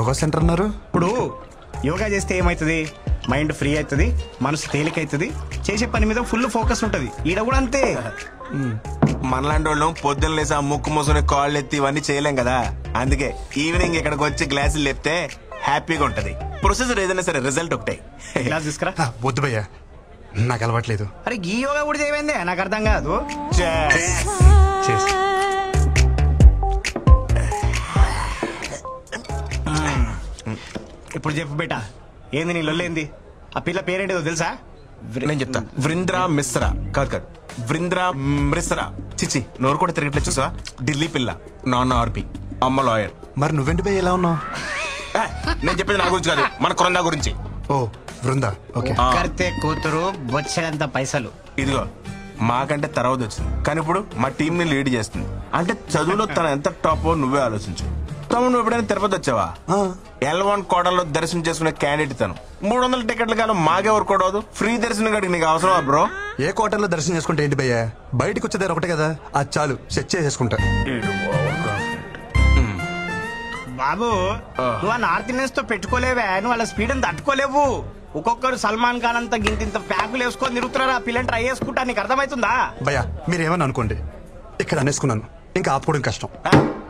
Yoga centre అన్నారు. ఇప్పుడు యోగా చేస్తే ఏమవుతుంది? మైండ్ ఫ్రీ అవుతుంది, మనసు తేలికవుతుంది, చేసే పని మీద ఫుల్ ఫోకస్ ఉంటుంది. ఈడ కూడా అంతే. మనలాంటి వాళ్ళు పొద్దున్న లేసి ఆ ముక్కు మూసుకుని కాళ్ళు ఎత్తి ఇవన్నీ చేయలేం కదా. అందుకే ఈవినింగ్ ఇక్కడికి వచ్చి గ్లాసులు లేపితే హ్యాపీగా ఉంటది. ప్రొసెసర్ ఏదైనా సరే రిజల్ట్ ఒకటే. గ్లాస్ తీసుకురా. వద్దు భయ్యా, నాకు అలవాట్లేదు. అరే ఈ యోగా కూడా చేయమైందే, నాకు అర్థం కాదు. ఇప్పుడు చెప్పు బేటా, ఏంది నీ లొల్లేంది? ఆ పిల్ల పేరేంటిదో తెలుసా? నేను చెప్తా. వృంద్రా మిశ్రా. కాదు, వృంద్రా మిశ్రా. చిచి, నోరు కూడా తిరగట్లేదు చూసా. ఢిల్లీ పిల్ల, నాన్న ఆర్పి, అమ్మ లాయర్. మరి నువ్వేంటి భయ్య ఎలా ఉన్నావు? నేను చెప్పేది నా గురించి కాదు, మన కొరందా గురించి. ఓ బృందా, ఓకే. కర్తే కూతురు బొచ్చడంత పైసలు. ఇదిగో మాకంటే తర్వాత వచ్చింది, కానీ ఇప్పుడు మా టీం ని లీడ్ చేస్తుంది. అంటే చదువులో తన ఎంత టాప్ నువ్వే ఆలోచించు. తమ్ముడు, నువ్వు ఎప్పుడైనా తిరుపతి వచ్చావా? L1 కోటలో దర్శనం చేసుకునే క్యాండిడేట్ తను. 300 టికెట్ల కాలం మాకెవరు కూడదు. ఫ్రీ దర్శనం కాడికి నీకు అవసరమా బ్రో? ఏ కోటల్లో దర్శనం చేసుకుంటే ఏంటి భయ్యా? బయటకు వచ్చేదారు ఒకటే కదా, అది చాలు, సెట్ చేసేసుకుంటా. బాబు, నువ్వు ఆ నార్త్ ఇండియన్స్ తో పెట్టుకోలేవే, నువ్వు వాళ్ళ స్పీడ్ అని తట్టుకోలేవు. ఒక్కొక్కరు సల్మాన్ ఖాన్ అంతా గింత ప్యాకులు వేసుకొని తిరుగుతున్నారు. ఆ పిల్లని ట్రై చేసుకుంటా, నీకు అర్థమవుతుందా? భయ్యా మీరేమని అనుకోండి, ఇక్కడ అనేసుకున్నాను, ఇంకా ఆపుకోవడం కష్టం.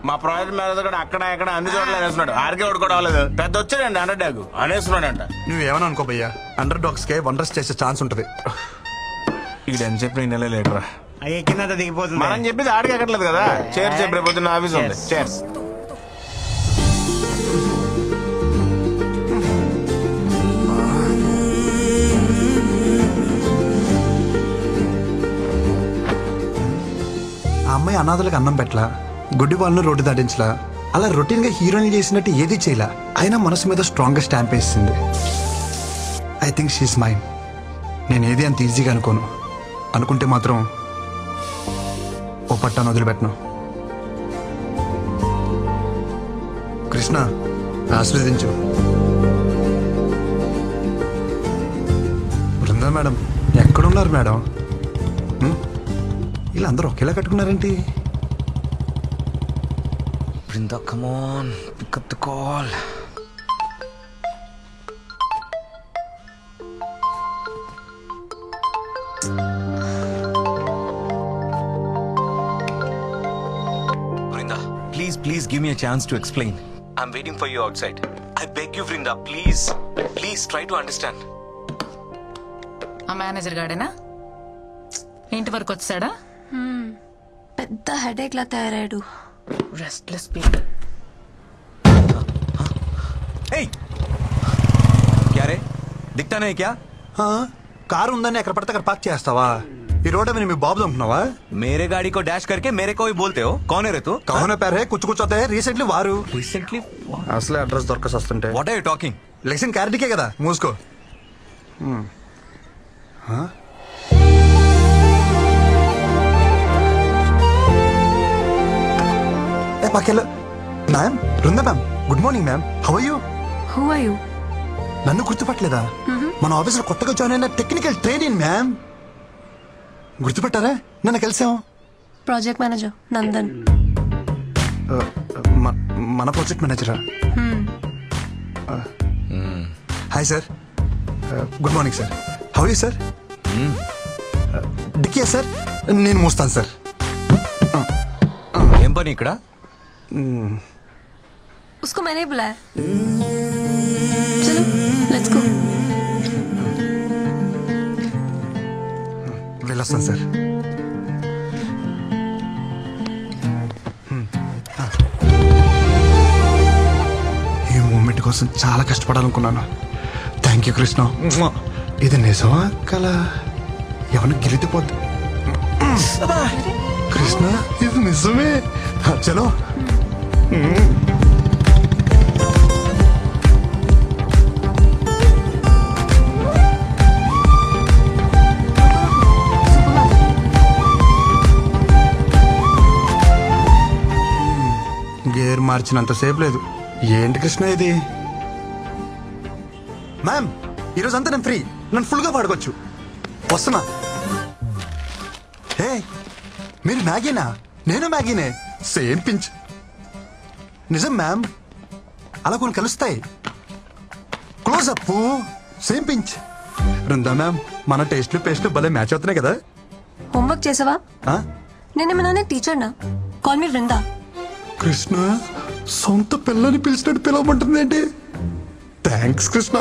మా ప్రాజెక్ట్ మేనేజర్ కూడా అక్కడ ఇక్కడ అన్ని చోట్ల అనేస్తున్నాడు. ఆర్కే కూడా అవ్వలేదు, పెద్ద వచ్చాడండి అండర్ డాగ్ అనేస్తున్నాడంట. నువ్వేమని అనుకో భయ్యా, అండర్ డాగ్స్ కే వండర్స్ చేసే ఛాన్స్ ఉంటది. ఇక్కడ అని చెప్పి నెల లేటరా కింద దిగిపోతుంది. మనం చెప్పేది ఆడికి ఎక్కట్లేదు కదా. చేర్స్ చెప్పి రేపు పొద్దున్న ఆఫీస్ ఉంది. చేర్స్. ఆ అమ్మాయి అనాథలకు అన్నం పెట్టలా, గుడ్డి వాళ్ళను రోడ్డు దాటించలా, అలా రొటీన్ గా హీరోయిన్ చేసినట్టు ఏది చేయలా, అయినా మనసు మీద స్ట్రాంగ్ గా స్టాంప్ వేసింది. I think she's mine. నేను ఏది అంత ఈజీగా అనుకోను, అనుకుంటే మాత్రం ఓ పట్టాను వదిలిపెట్టను. కృష్ణ, ఆశీర్వదించు. బృందా మేడం ఎక్కడున్నారు మేడం? వీళ్ళందరూ ఒకేలా కట్టుకున్నారేంటి? Brinda, come on, pick up the call. Brinda, please give me a chance to explain. I'm waiting for you outside. I beg you, Brinda, please try to understand. ఆ మేనేజర్ గాడేనా ఇంటి వరకు వచ్చాడా? పెద్ద headache లా తయారాడు. Restless people. Hey, क्या रे? दिखता नहीं क्या? కారు ఉందని ఎక్కడ పడితే అక్కడ పార్క్ చేస్తావా? ఈ రోడ్ మీద మీ బాబు అనుకున్నావా? मेरे गाड़ी को डैश करके मेरे को ही बोलते हो. कौन है रे तू? कौन है पैर है कुछ कुछ होता है. రీసెంట్లీ వారు Recently? అసలే అడ్రస్ దొరకసి వస్తుంటే. What are you talking? లెక్షన్ క్యారెట్కే కదా, మూసుకో. పక్కెళ్ళు. Ma'am, Brinda ma'am, good morning ma'am. How are you? Who are you? నన్ను గుర్తుపట్టలేదా? మన ఆఫీసులో కొత్తగా జాయిన్ అయిన టెక్నికల్ ట్రైనింగ్ మ్యామ్. గుర్తుపట్టారా? నన్ను కలిసాం. Project manager Nandan. మన ప్రాజెక్ట్ మేనేజరా? Hi sir, good morning sir. How you sir? డిక్కియా సార్, నేను మోస్తాను సార్. ఏం పని ఇక్కడ? उसको मैंने बुलाया. चलो लेट्स गो. వెళ్ళొస్తాను సార్. ఈ మూమెంట్ కోసం చాలా కష్టపడాలనుకున్నాను. Thank you Krishna. ఇది నిజమా కల? ఎవరిని గిరిటిపోద్ది. కృష్ణ, ఇది నిజమే. చలో. గేర్ మార్చినంతసేపు లేదు. ఏంటి కృష్ణ ఇది? మ్యామ్, ఈరోజు అంతా నేను ఫ్రీ, నన్ను ఫుల్గా పాడుకోవచ్చు. వస్తున్నా. హే, మీరు మ్యాగీనా? నేను మ్యాగీనే, సేమ్ పించ్. నిజం మ్యామ్, అలా కొన్ని కలుస్తాయి. Close up, same pinch. Brinda ma'am, మన టేస్ట్లు పేస్ట్లు భలే మ్యాచ్ అవుతున్నాయి కదా. హోంవర్క్ చేసావా? ఆ? నేనేమన్నా టీచర్నా? Call me Vrinda. కృష్ణ సొంత పిల్లని పిలిచినట్టు పిలవమంటుంది ఏంటి? థ్యాంక్స్ కృష్ణ.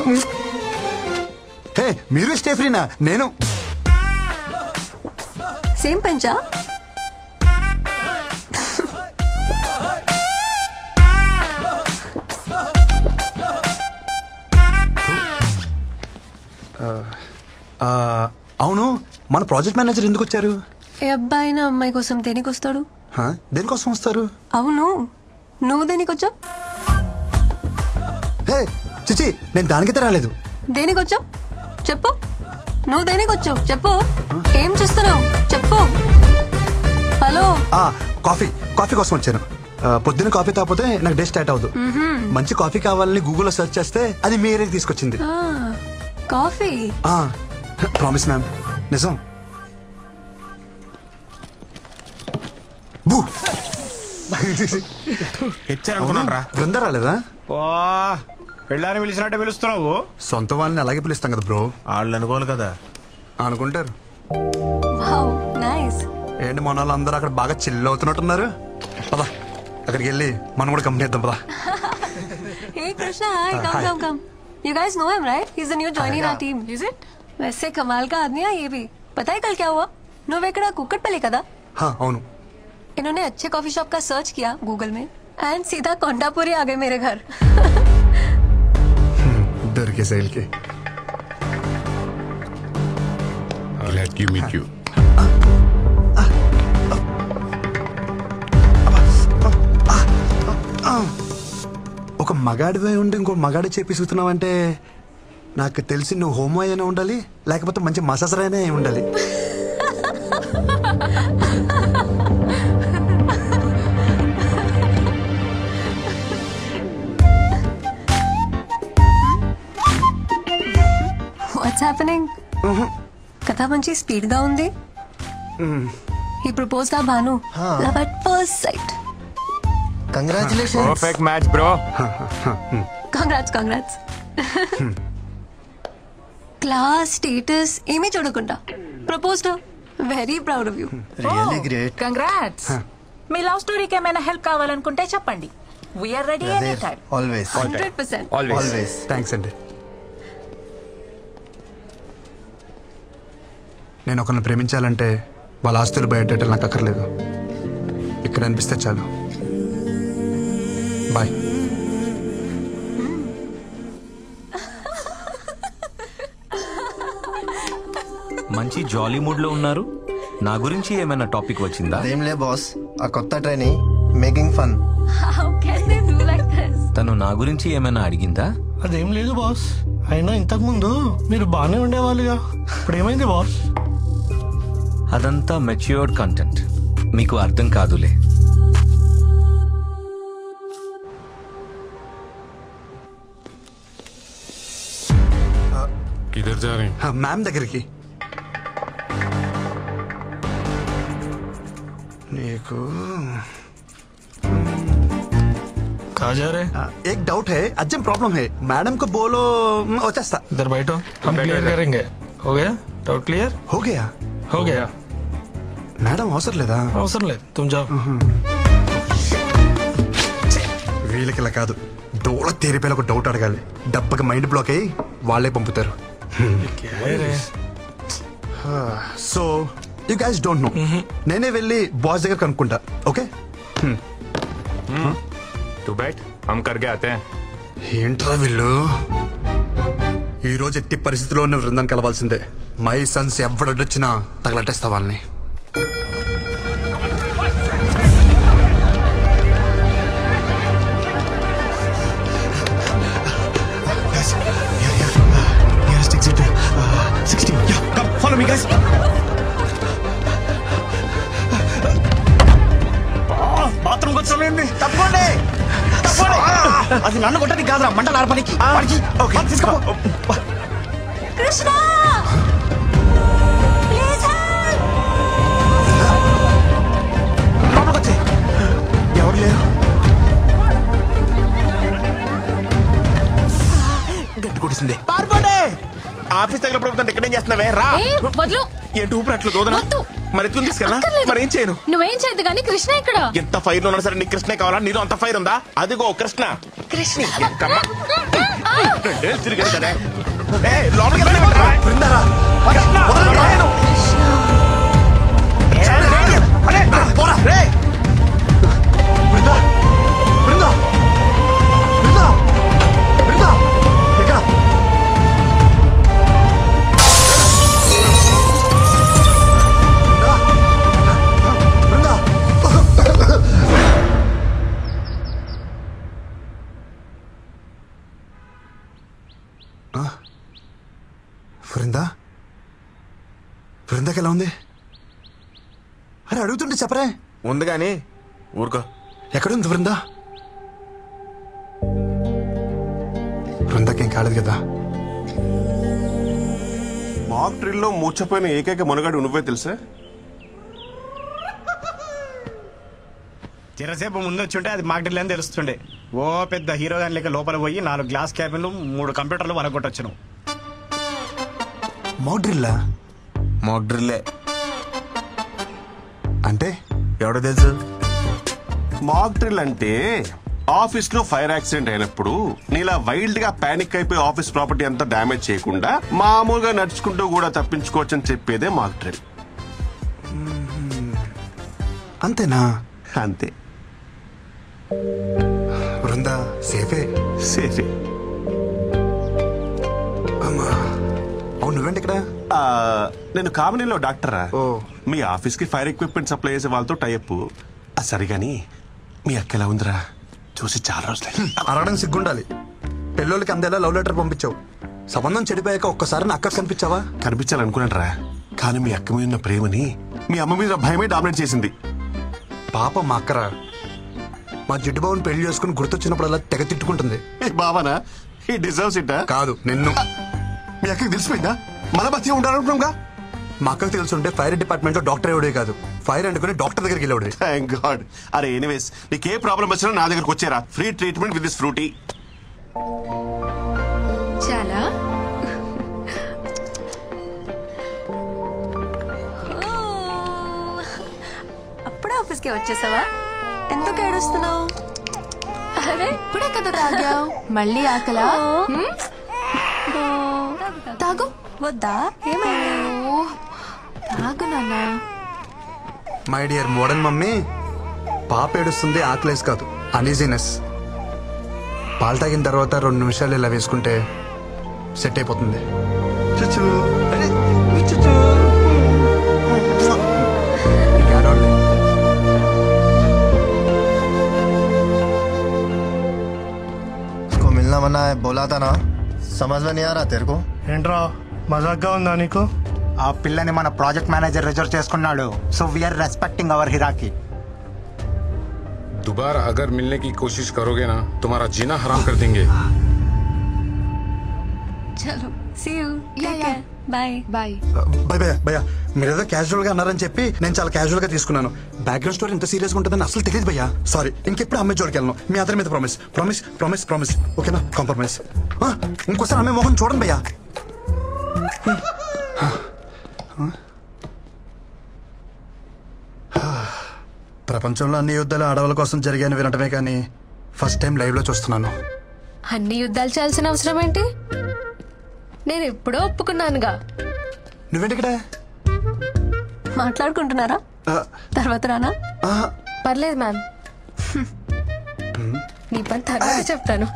హే, మీరు స్టే ఫ్రీనా? నేను సేమ్ పెంచా? అవును, మన ప్రాజెక్ట్ మేనేజర్ ఎందుకు వచ్చారు? ఏ అబ్బాయి నా అమ్మాయి కోసం దేనికి వస్తాడు? దేనికోసం వస్తారు? అవును, నువ్వు దేనికి వచ్చావు? హే చిచి, నేను దానికైతే రాలేదు. దేనికి వచ్చావు చెప్పు. నువ్వు దేనికి వచ్చావు చెప్పు. ఏం చేస్తున్నావు చెప్పు. హలో. కాఫీ కోసం వచ్చాను. పొద్దున్న కాఫీ తాగిపోతే నాకు డే స్టార్ట్ అవ్వదు. మంచి కాఫీ కావాలని గూగుల్లో సెర్చ్ చేస్తే అది మీ ఏరియాకి తీసుకొచ్చింది. కాఫీ? ప్రామిస్ మ్యామ్, నిజం. బృందా రాలేదా? పెళ్ళాన్ని పిలిచినట్టే పిలుస్తున్నావు. సొంత వాళ్ళని అలాగే పిలుస్తాం కదా బ్రో. వాళ్ళు అనుకోవాలి కదా. అనుకుంటారు. Wow, nice. ఏంటి మన వాళ్ళందరూ అక్కడ బాగా చిల్ అవుతున్నట్టున్నారు. పదా అక్కడికి వెళ్ళి మనం కూడా కంపెనీ ఇద్దాం. పదా. Hey Krishna, hi. Come. You guys know him, right? He's the new joining our team. Is it? वैसे कमाल का आदमी है ये भी. पता है कल क्या हुआ? నువ్వు ఎక్కడ కుక్కట్పల్లి కదా? అవును. इन्होंने अच्छे कॉफी शॉप का सर्च किया गूगल में एंड सीधा कोंडापुरी आ गए मेरे घर. दरके सेल के. Glad to meet you. ఒక మగాడివై ఉండి ఇంకో మగాడి చేపిస్తున్నావంటే నాకు తెలిసి నువ్వు హోమో అయినా ఉండాలి, లేకపోతే మంచి మసాజర్ అయినా ఉండాలి. What's happening? కథ మంచి స్పీడ్ గా ఉంది. He proposed ఆ Bhanu. Love at first sight. Congratulations. Perfect match, bro. Congrats. Class status ఏమీ చూడకుండా proposed. Very proud of you. Really great. Congrats. మీ లవ్ స్టోరీకి ఏమైనా హెల్ప్ కావాలనుకుంటే చెప్పండి. We're ready any time. Always. 100%. Always. Thanks అండి. నేను ఒకరిని ప్రేమించాలంటే వాళ్ళ ఆస్తులు బయటెట్టాలి నాకు అక్కర్లేదు. ఇక్కడ అనిపిస్తే చాలు. బాయ్. మంచి జాలీ మూడ్ లో ఉన్నారు. నా గురించి ఏమైనా టాపిక్ వచ్చిందా? అదేం లే బాస్, ఆ కొత్త training making fun. How can they do like this? తను నా గురించి ఏమైనా అడిగిందా? అదేం లేదు బాస్. అయినా ఇంతకు ముందు మీరు బాగానే ఉండేవాళ్ళుగా, ఇప్పుడు ఏమైంది బాస్? అదంతా మెచ్యూర్డ్ కంటెంట్, మీకు అర్థం కాదులే. किधर जा रहे हैं? మ్యామ్ దగ్గరికి. నీకు कहाँ जा रहे हैं? एक डाउट है, अर्जेंट प्रॉब्लम है. मैडम को बोलो వచ్చేస్తా. इधर बैठो, हम क्लियर करेंगे. हो गया डाउट क्लियर? हो गया. हो गया. మేడం అవసరం లేదా? అవసరం లేదు, तुम जाओ. వీళ్ళకి ఇలా కాదు, దూడ తీరిపోయిన ఒక డౌట్ అడగాలి. డబ్బకి మైండ్ బ్లాక్ అయ్యి వాళ్ళే పంపుతారు. So you guys don't know. నేనే వెళ్ళి బాస్ దగ్గర కనుక్కుంటా. ఓకే? तू बैठ, हम करके आते हैं. ఏంట్రా వీళ్ళు? ఈ రోజు ఎట్టి పరిస్థితిలో ఉన్న బృందాన్ని కలవాల్సిందే. మై సన్స్ ఎవడొచ్చినా తగలట్టేస్తా వాళ్ళని. బాత్రూమ్ వచ్చి తప్పండి. అది నన్ను కొట్టడానికి కాదురా, మంటలు ఆర్పడానికి. Krishna please help. ఎవరు లేరు? వచ్చేసింది ఆఫీస్ దగ్గర పడుకుంటే ఇక్కడ ఏం చేస్తున్నావే రా ఏంటి ఊపిరి అట్లు దూదనా మరి ఎత్తుకుని తీసుకెళ్ళా మరి ఏం చేయను నువ్వేం చేయదు కానీ కృష్ణ ఇక్కడ ఎంత ఫైర్ ఉన్నా సరే నీకు కృష్ణ కావాలా నీలో అంత ఫైర్ ఉందా అదిగో కృష్ణ తిరిగాడు కదా లోపలికి బృందాకి ఎలా ఉంది? అరే అడుగుతుంటే చెప్పరే. ఉంది కానీ ఊరుకో. ఎక్కడుంది బృందా? బృందాకేం కాలేదు కదా? మాక్ డ్రిల్లో మూర్చపోయిన ఏకైక మునగాడు నువ్వే తెలుసా? చిరసేపు ముందు వచ్చి ఉంటే అది మాక్ డ్రిల్ అని తెలుస్తుండే. ఓ పెద్ద హీరో గాని లేక లోపల పోయి 4 గ్లాస్ క్యాబిన్లు 3 కంప్యూటర్లు వనగొట్టొచ్చును. మాక్ డ్రిల్లా? మాక్ డ్రిల్లే అంటే ఎవడో తెలుసు. మాక్ డ్రిల్ అంటే ఆఫీస్ లో ఫైర్ యాక్సిడెంట్ అయినప్పుడు నీలా వైల్డ్ గా పానిక్ అయిపోయి ఆఫీస్ ప్రాపర్టీ అంతా డ్యామేజ్ చేయకుండా మామూలుగా నడుచుకుంటూ కూడా తప్పించుకోవచ్చు అని చెప్పేదే మాక్ డ్రిల్. అంతేనా? అంతే. బృందా సేఫే? సేఫే. అవును నువ్వేంటి ఇక్కడ? నేను కామినీలో డాక్టరా. మీ ఆఫీస్ కి ఫైర్ ఎక్విప్మెంట్ సప్లై చేసే వాళ్ళతో టైప్. సరిగాని మీ అక్క ఎలా ఉందిరా? చూసి చాలా రోజులే. అరగడం సిగ్గుండాలి. పెళ్ళోళ్ళకి అందేలా లవ్ లెటర్ పంపించావు. సంబంధం చెడిపోయాక ఒక్కసారి నా అక్క కనిపించావా? కనిపించాలనుకున్నాను రా, కానీ మీ అక్క మీద ఉన్న ప్రేమని మీ అమ్మ మీద భయమే డామినేట్ చేసింది. పాప మా అక్కరా. మా జిడ్డు బాబుని పెళ్లి చేసుకుని గుర్తొచ్చినప్పుడల్లా తెగ తిట్టుకుంటుంది. బాబానా? ఈ డిజర్వ్స్ ఇట్. కాదు నిన్ను. మీ అక్కకి తెలిసిపోయిందా? మన బతిగా ఉండాలనుకున్నాగా. మా అక్కకు తెలుసుంటే ఫైర్ డిపార్ట్మెంట్ లో డాక్టర్ ఎవడే కాదు, ఫైర్ అనుకుని డాక్టర్ దగ్గరికి వెళ్ళాడు. Thank God. అరే ఎనీవేస్ నీకు ఏ ప్రాబ్లం వచ్చినా నా దగ్గరకు వచ్చేరా. Free treatment with this Frooti. చాలా అప్పుడే ఆఫీస్కి వచ్చేసావా? ఎందుకు ఏడుస్తున్నావు? అరే ఇప్పుడే కదా తాగావు, మళ్ళీ ఆకలా? తాగు. వద్దా? ఏమైంది? తాగు నాన్న. మై డియర్ మోడర్న్ మమ్మీ, పాప ఏడుస్తుంది ఆకలేసి కాదు, అనీజీనెస్. పాలు తాగిన తర్వాత 2 నిమిషాలు ఇలా వేసుకుంటే సెట్ అయిపోతుంది. मिलना मना है बोला था ना, समझ में नहीं आ रहा तेरे को? ఏంట్రా మజాక్గా ఉందా నీకు? ఆ పిల్లని మన ప్రాజెక్ట్ మేనేజర్ రిజర్వ్ చేసుకున్నాడు. So we are respecting our hierarchy. दोबारा अगर मिलने की कोशिश करोगे ना तुम्हारा जीना हराम कर देंगे. చలో సీ యూ. Bye bye. భయ్యా మీరేదో క్యాజువల్ గా అన్నారని చెప్పి నేను చాలా క్యాజువల్ గా తీసుకున్నాను. బ్యాక్గ్రౌండ్ స్టోరీ ఇంత సీరియస్ గా ఉంటుందని అసలు తెలియదు భయ్యా. సారీ. ఇంకెప్పుడు అమ్మాయి జోడికి వెళ్ళను. మీ అందరి మీద ప్రామిస్ ప్రామిస్ ప్రామిస్ ప్రామిస్. ఓకేనా? కాంప్రమైజ్. ఇంకోసారి అమ్మాయి మొహం చూడండి భయ్యా. ప్రపంచంలో అన్ని యుద్ధాలు ఆడవాళ్ళ కోసం జరిగాయని వినటమే కానీ ఫస్ట్ టైం లైవ్ లో చూస్తున్నాను. అన్ని యుద్ధాలు చేయాల్సిన అవసరం ఏంటి? నేను ఎప్పుడో ఒప్పుకున్నానుగా. నువ్వేంటి ఇక్కడ? మాట్లాడుకుంటున్నారా? తర్వాత రానా? పర్లేదు మ్యామ్, నీ పని తర్వాత చెప్తాను.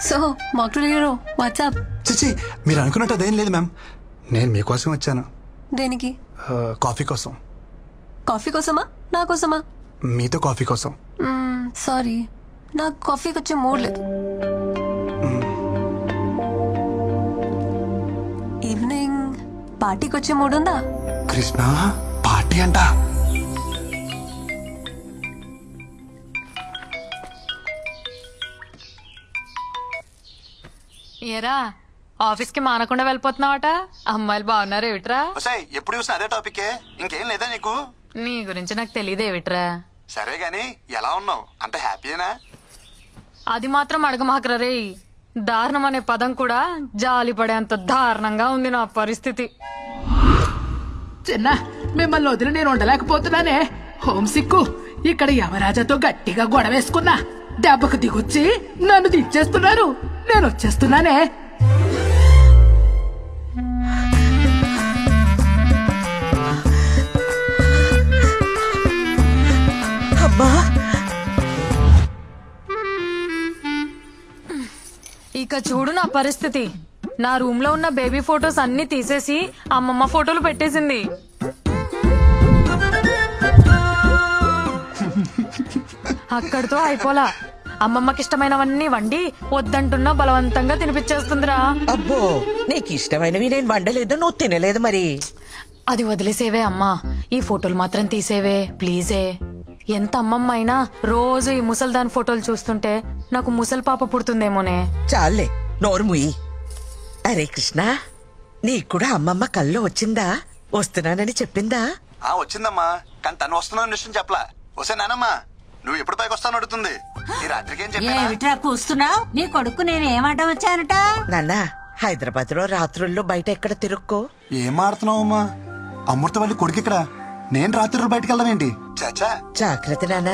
సో మాకు హీరో వాట్సాప్. చిచి మీరు అనుకున్నట్టు అదేం లేదు మ్యామ్. నేను మీకోసం వచ్చాను. దేనికి? కాఫీ కోసం. కాఫీ కోసమా? నా కోసమా? మీతో కాఫీ కోసం. సారీ, నాకు కాఫీకి వచ్చే మూడ్ లేదు. ఈవినింగ్ పార్టీకి వచ్చే మూడ్ ఉందా? కృష్ణ పార్టీ అంట. ఏరా ఆఫీస్ కి మానకుండా వెళ్ళిపోతున్నావట? అమ్మాయిలు బాగున్నారు ఏమిట్రా? ఎప్పుడు చూసినా అదే టాపిక్. ఇంకేం లేదా నీకు? నీ గురించి నాకు తెలియదు ఏమిట్రా. సరే గాని ఎలా ఉన్నావు? అంత హ్యాపీనా? అది మాత్రం అడగమాకరా రే. దారుణం అనే పదం కూడా జాలి పడేంత దారుణంగా ఉంది నా పరిస్థితి. చిన్న మిమ్మల్ని వదిలి నేను ఉండలేకపోతున్నానే. హోమ్ సిక్కు ఇక్కడ యమరాజాతో గట్టిగా గొడవేసుకున్నా. దెబ్బకు దిగొచ్చి నన్ను దించేస్తున్నారు. నేను వచ్చేస్తున్నానే. ఇక చూడు నా పరిస్థితి. నా రూమ్ లో ఉన్న బేబీ ఫొటోస్ అన్ని తీసేసి అమ్మమ్మ ఫోటోలు పెట్టేసింది. అక్కడితో అయిపోలా. అమ్మమ్మకి ఇష్టమైనవన్నీ వండి వద్దంటున్నా బలవంతంగా తినిపించేస్తుందిరా. అబ్బో, నీకు ఇష్టమైనవి నేను వండలేదు, నువ్వు తినలేదు మరి. అది వదిలేసేవే అమ్మా, ఈ ఫోటోలు మాత్రం తీసేవే ప్లీజే. ఎంత అమ్మమ్మ అయినా రోజు ఈ ముసల్దాన్ ఫోటోలు చూస్తుంటే నాకు ముసలి పాప పుడుతుందేమోనే. చాలే, నోరు ముయ్యి. అరే కృష్ణ, నీకు కూడా అమ్మమ్మ కల్లో వచ్చిందా? వస్తున్నానని చెప్పిందా? వచ్చిందమ్మా, కానీ తను వస్తున్నాను విషయం చెప్పలా. వస్తే నానమ్మా, నువ్వు ఎప్పుడు పైకి వస్తాను అడుగుతుంది. ఈ రాత్రికి ఏం ఏమిట్రా కూస్తున్నావు? నీ కొడుకు నేను ఏమంట వచ్చానట? నాన్న, హైదరాబాద్ లో రాత్రుల్లో బయట ఎక్కడ తిరుక్కో. ఏం ఆడుతున్నావు అమ్మా? అమృతవల్లి కొడుకు ఇక్కడ, నేను రాత్రులు బయటకు వెళ్దామేంటి? చాచా జాగ్రత్త నాన్న.